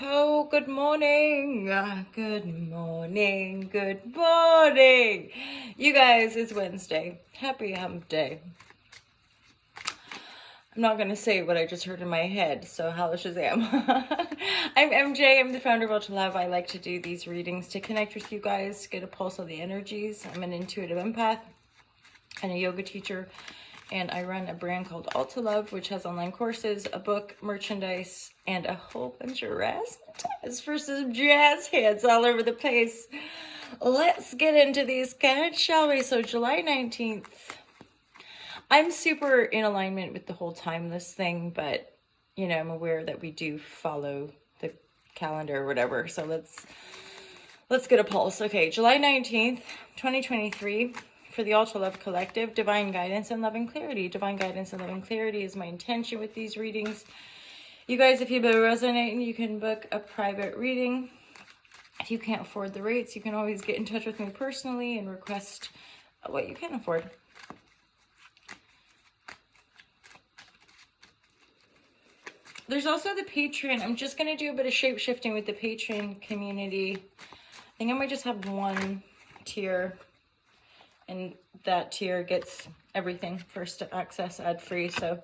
Oh, good morning. Good morning. Good morning. You guys, it's Wednesday. Happy hump day. I'm not going to say what I just heard in my head, so hello Shazam. I'm MJ. I'm the founder of Ultra Love. I like to do these readings to connect with you guys, get a pulse of the energies. I'm an intuitive empath and a yoga teacher. And I run a brand called Ultra Love, which has online courses, a book, merchandise, and a whole bunch of razzmatazz for some jazz hands all over the place. Let's get into these cards, shall we? So July 19th. I'm super in alignment with the whole timeless thing, but, you know, I'm aware that we do follow the calendar or whatever. So let's get a pulse. Okay, July 19th, 2023. For the Ultra Love Collective, divine guidance and loving clarity. Divine guidance and loving clarity is my intention with these readings. You guys, if you've been resonating, you can book a private reading. If you can't afford the rates, you can always get in touch with me personally and request what you can afford. There's also the Patreon. I'm just going to do a bit of shape-shifting with the Patreon community. I think I might just have one tier. And that tier gets everything first access ad-free, so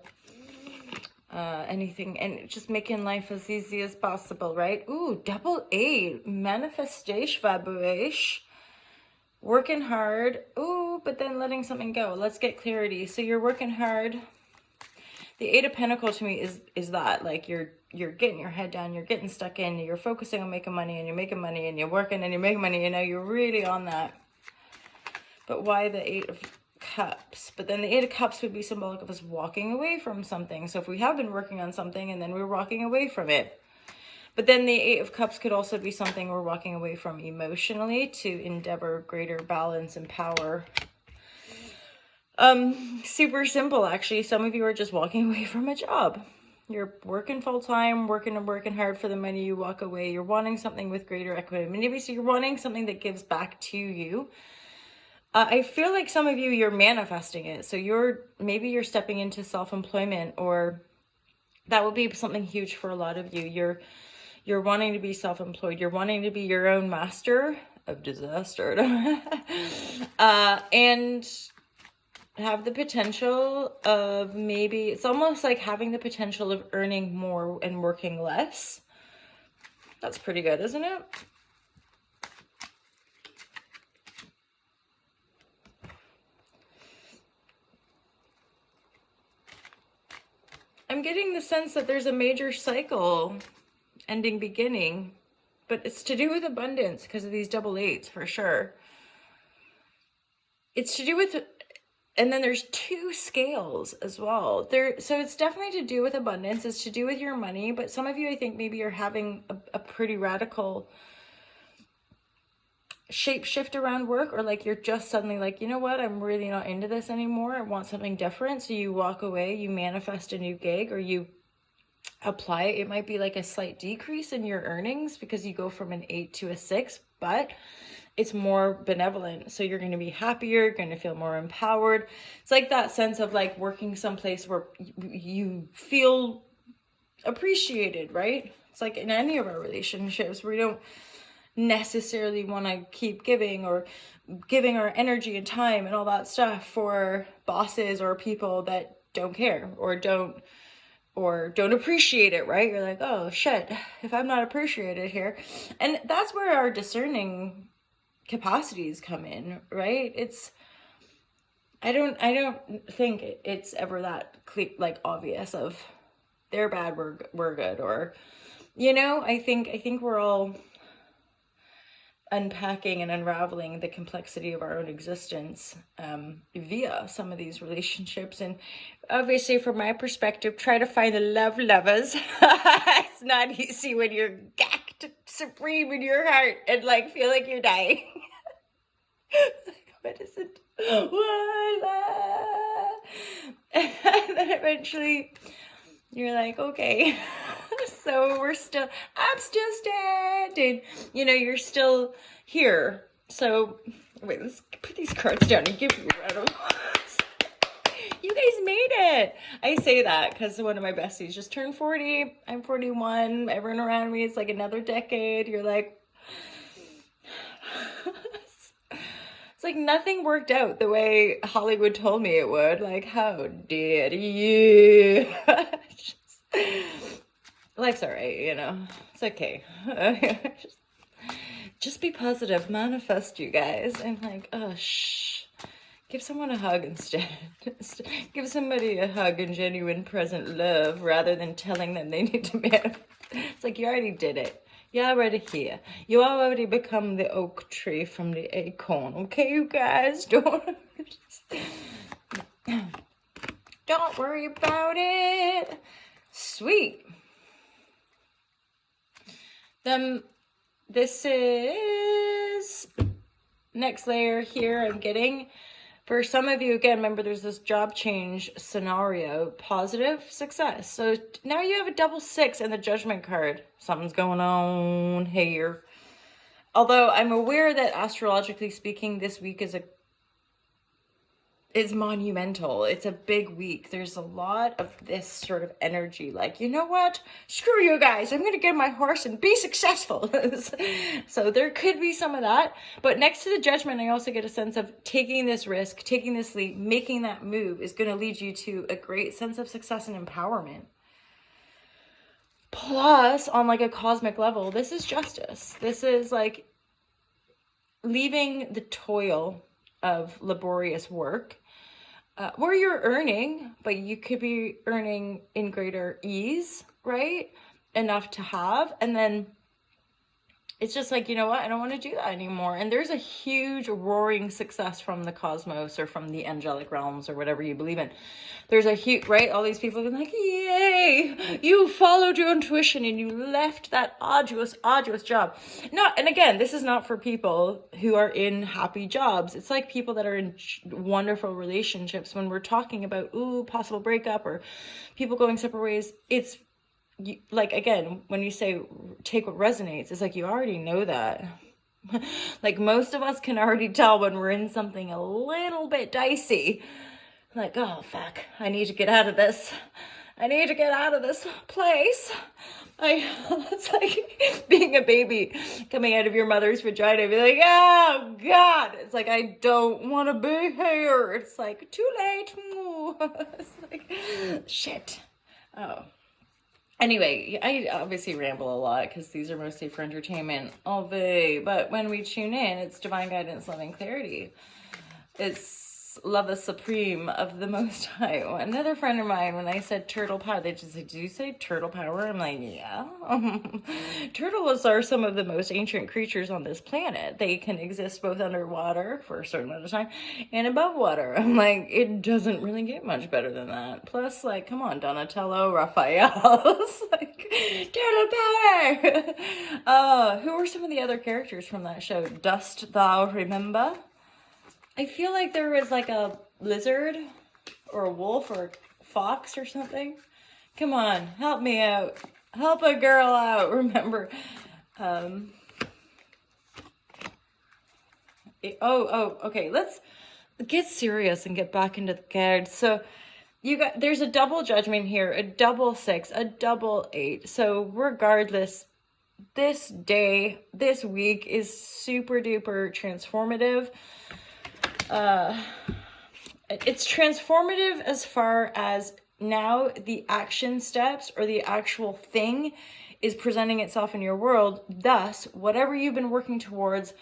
anything, and just making life as easy as possible, right? Ooh, double 8, manifestation vibration, working hard. Ooh, but then letting something go. Let's get clarity. So you're working hard. The 8 of Pentacles to me is that, like, you're getting your head down, you're getting stuck in, you're focusing on making money, and you're making money, and you're working, and you're making money, you know, you're really on that. But why the 8 of Cups? But then the 8 of Cups would be symbolic of us walking away from something. So if we have been working on something and then we're walking away from it. But then the 8 of Cups could also be something we're walking away from emotionally to endeavor greater balance and power. Super simple, actually. Some of you are just walking away from a job. You're working full-time, working hard for the money, you walk away. You're wanting something with greater equanimity. So you're wanting something that gives back to you. I feel like some of you, you're manifesting it. So maybe you're stepping into self-employment, or that would be something huge for a lot of you. You're wanting to be self-employed. You're wanting to be your own master of disaster. And have the potential of, maybe it's almost like having the potential of earning more and working less. That's pretty good, isn't it? I'm getting the sense that there's a major cycle ending, beginning, but it's to do with abundance because of these double 8s for sure. It's to do with, and then there's 2 scales as well. So it's definitely to do with abundance. It's to do with your money, but some of you, I think maybe you're having a pretty radical shape shift around work, or like you're just suddenly like, you know what, I'm really not into this anymore. I want something different. So you walk away, you manifest a new gig, or you apply. It might be like a slight decrease in your earnings because you go from an 8 to a 6, but it's more benevolent. So you're going to be happier, you're going to feel more empowered. It's like that sense of like working someplace where you feel appreciated, right? It's like in any of our relationships, we don't necessarily want to keep giving or giving our energy and time and all that stuff for bosses or people that don't care or don't appreciate it, right? You're like, oh shit, if I'm not appreciated here. And that's where our discerning capacities come in, right? I don't think it's ever that like obvious of they're bad, we're good, or, you know, I think we're all unpacking and unraveling the complexity of our own existence via some of these relationships. And obviously, from my perspective, try to find the lovers. It's not easy when you're gacked supreme in your heart and like feel like you're dying. What is it? And then eventually you're like, okay, so I'm still standing, you know, you're still here. So wait, let's put these cards down and give you a round of applause. you guys made it. I say that because one of my besties just turned 40. I'm 41. Everyone around me is like another decade. You're like, it's like nothing worked out the way Hollywood told me it would. Like, how dare you? Life's all right, you know. It's okay. Just be positive. Manifest, you guys. I'm like, oh, shh. Give someone a hug instead. Give somebody a hug and genuine present love rather than telling them they need to manifest. It's like, you already did it. You're already here. You already become the oak tree from the acorn. Okay, you guys? Don't worry about it. Sweet. This is next layer here I'm getting. For some of you, again, remember there's this job change scenario, positive success. So now you have a double 6 and the judgment card. Something's going on here. Although I'm aware that astrologically speaking, this week is monumental. It's a big week. There's a lot of this sort of energy. Like, you know what? Screw you guys. I'm going to get my horse and be successful. So there could be some of that. But next to the judgment, I also get a sense of taking this risk, taking this leap, making that move is going to lead you to a great sense of success and empowerment. Plus, on like a cosmic level, this is justice. This is like leaving the toil of laborious work where you're earning, but you could be earning in greater ease, right? Enough to have. And then it's just like, you know what? I don't want to do that anymore. And there's a huge roaring success from the cosmos or from the angelic realms or whatever you believe in. There's a huge, right? All these people have been like, yay, you followed your intuition and you left that arduous job. And again, this is not for people who are in happy jobs. It's like people that are in wonderful relationships. When we're talking about, possible breakup or people going separate ways, it's like, again, when you say take what resonates, it's like you already know that. Like most of us can already tell when we're in something a little bit dicey. Like, oh, fuck, I need to get out of this. I need to get out of this place. It's like being a baby coming out of your mother's vagina. Be like, oh, God. It's like, I don't want to be here. It's like, too late. It's like, shit. Oh. Anyway, I obviously ramble a lot because these are mostly for entertainment. But when we tune in, it's divine guidance, loving clarity. It's love the supreme of the Most High. Another friend of mine, when I said turtle power, they just said, "Do you say turtle power?" I'm like, yeah. Turtles are some of the most ancient creatures on this planet. They can exist both underwater for a certain amount of time and above water. I'm like, it doesn't really get much better than that. Plus, like, come on, Donatello, Raphael. Like, turtle power. Who were some of the other characters from that show? Dost thou remember? I feel like there was like a lizard or a wolf or a fox or something. Come on, help me out. Help a girl out. Remember. Okay. Let's get serious and get back into the cards. So there's a double judgment here, a double 6, a double 8. So regardless, this day, this week is super duper transformative. It's transformative as far as now the action steps or the actual thing is presenting itself in your world. Thus, whatever you've been working towards,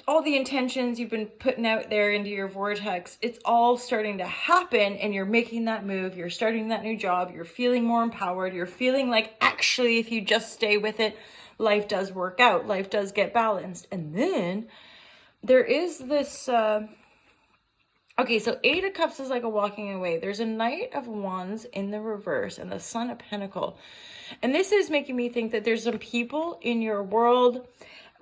all the intentions you've been putting out there into your vortex, it's all starting to happen and you're making that move. You're starting that new job. You're feeling more empowered. You're feeling like actually, if you just stay with it, life does work out. Life does get balanced. And then there is this, okay, so 8 of Cups is like a walking away. There's a Knight of Wands in the reverse and the Son of Pentacle. And this is making me think that there's some people in your world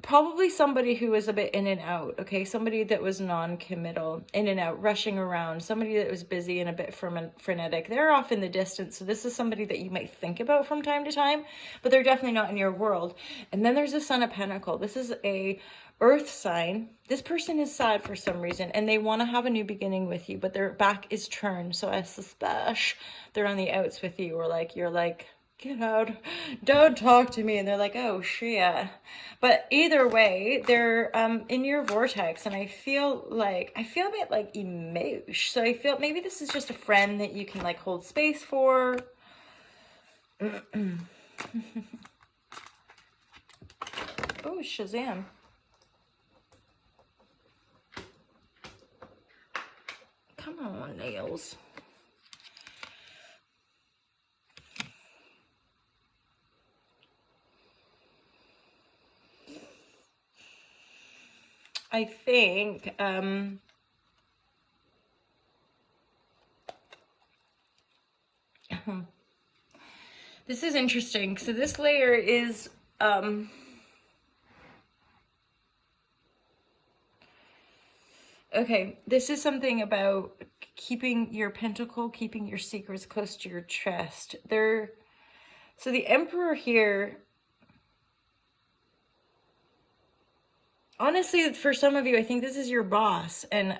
probably somebody who was a bit in and out, okay? Somebody that was non-committal, in and out, rushing around, somebody that was busy and a bit frenetic. They're off in the distance, so this is somebody that you might think about from time to time, but they're definitely not in your world. And then there's the Son of Pentacle. This is a earth sign. This person is sad for some reason, and they want to have a new beginning with you, but their back is turned, so I suspect they're on the outs with you, or like, you're like, get out, don't talk to me, and they're like, oh shit. But either way, they're in your vortex, and I feel a bit like emotion. So I feel maybe this is just a friend that you can like hold space for. Oh, Shazam. Come on, nails. I think this is interesting. So this layer is okay, this is something about keeping your pentacle, keeping your secrets close to your chest. So the Emperor here, honestly, for some of you, I think this is your boss, and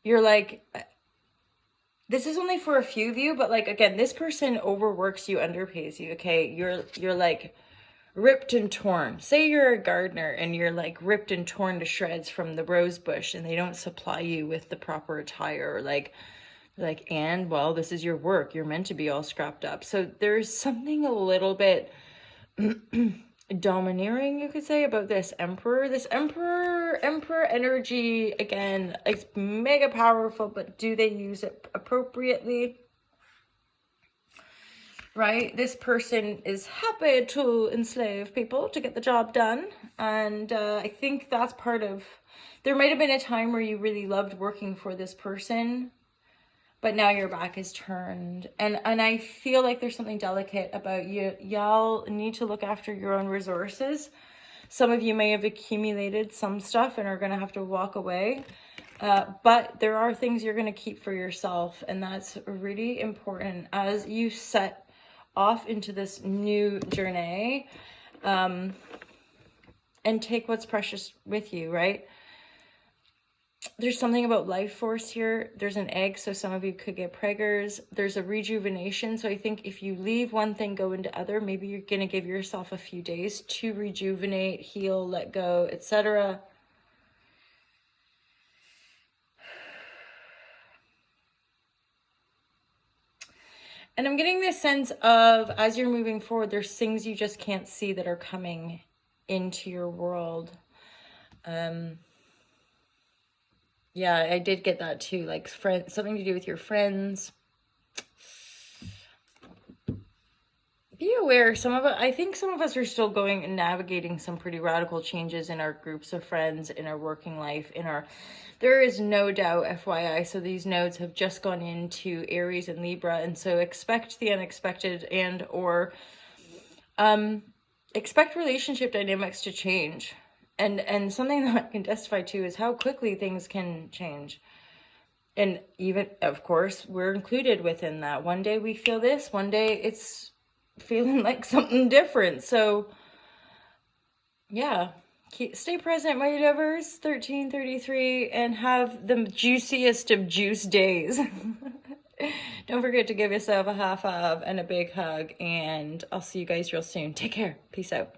you're like, this is only for a few of you, but like, again, this person overworks you, underpays you, okay? You're like ripped and torn. Say you're a gardener and you're like ripped and torn to shreds from the rose bush, and they don't supply you with the proper attire, or like, and well, this is your work. You're meant to be all scrapped up. So there's something a little bit domineering, you could say, about this emperor. This emperor energy, again, it's mega powerful, but do they use it appropriately? Right? This person is happy to enslave people to get the job done. And I think that's part of, there might have been a time where you really loved working for this person, but now your back is turned. And I feel like there's something delicate about you. Y'all need to look after your own resources. Some of you may have accumulated some stuff and are going to have to walk away. But there are things you're going to keep for yourself. And that's really important as you set off into this new journey. And take what's precious with you, right? There's something about life force here. There's an egg, so some of you could get preggers. There's a rejuvenation. So I think if you leave one thing, go into other, maybe you're going to give yourself a few days to rejuvenate, heal, let go, etc. And I'm getting this sense of, as you're moving forward, there's things you just can't see that are coming into your world. Yeah, I did get that too, like something to do with your friends. Be aware, I think some of us are still going and navigating some pretty radical changes in our groups of friends, in our working life, there is no doubt, FYI, so these nodes have just gone into Aries and Libra, and so expect the unexpected or expect relationship dynamics to change. And something that I can testify to is how quickly things can change. And even, of course, we're included within that. One day we feel this, one day it's feeling like something different. So, yeah, stay present, my lovers, 1333, and have the juiciest of juice days. Don't forget to give yourself a high five and a big hug, and I'll see you guys real soon. Take care. Peace out.